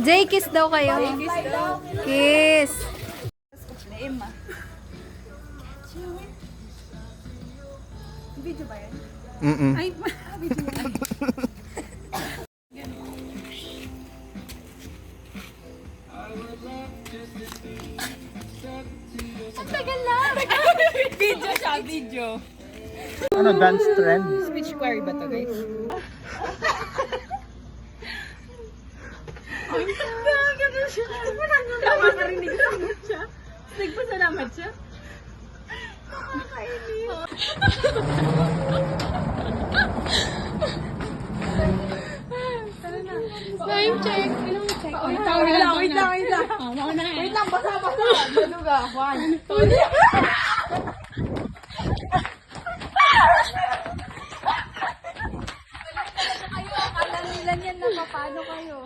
Jay, kiss daw kayo. Kiss. Video ba yan? Mm-mm. Ay, video yan. Ang tagal lang. Video siya, video. Ano, dance trend? Speech query ba to, guys? Ay, ganun siya. Tama, narinig siya. Nagpasalamat siya. Time check. Ilang check? Wait lang. Wait lang, basa. Maluga. 1, 2, Akala nila niyan na paano kayo.